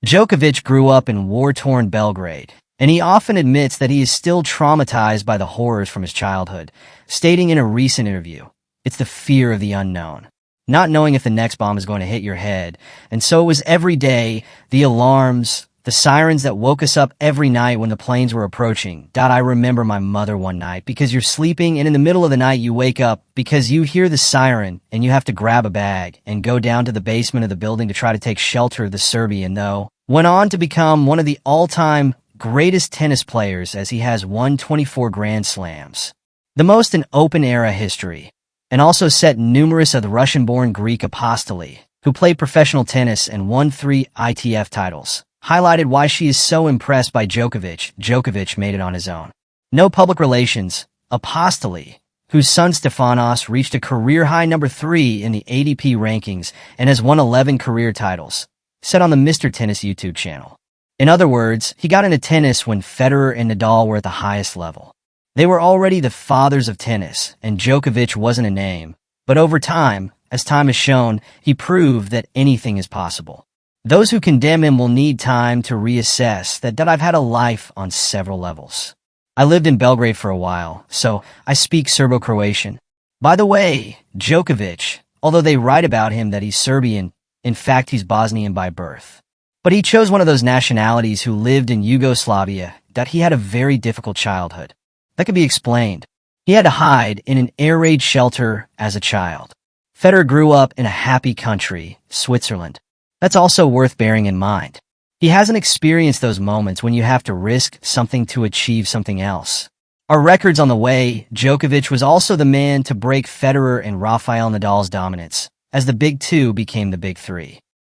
Djokovic grew up in war-torn Belgrade, and he often admits that he is still traumatized by the horrors from his childhood, stating in a recent interview, "It's the fear of the unknown, not knowing if the next bomb is going to hit your head. And so it was every day, the alarms, the sirens that woke us up every night when the planes were approaching. I remember my mother one night, because you're sleeping and in the middle of the night you wake up because you hear the siren and you have to grab a bag and go down to the basement of the building to try to take shelter." The Serbian, though, went on to become one of the all-time greatest tennis players, as he has won 24 Grand Slams, the most in Open-era history, and also set numerous of the Russian-born Greek apostoli, who played professional tennis and won 3 ITF titles, highlighted why she is so impressed by Djokovic. Djokovic made it on his own. No public relations. Apostoli, whose son Stefanos reached a career-high number 3 in the ATP rankings and has won 11 career titles, said on the Mr. Tennis YouTube channel. In other words, he got into tennis when Federer and Nadal were at the highest level. They were already the fathers of tennis, and Djokovic wasn't a name. But over time, as time has shown, he proved that anything is possible. Those who condemn him will need time to reassess that I've had a life on several levels. I lived in Belgrade for a while, so I speak Serbo-Croatian. By the way, Djokovic, although they write about him that he's Serbian, in fact he's Bosnian by birth. But he chose one of those nationalities who lived in Yugoslavia, that he had a very difficult childhood. That could be explained. He had to hide in an air raid shelter as a child. Federer grew up in a happy country, Switzerland. That's also worth bearing in mind. He hasn't experienced those moments when you have to risk something to achieve something else. Our records on the way, Djokovic was also the man to break Federer and Rafael Nadal's dominance, as the Big Two became the Big Three.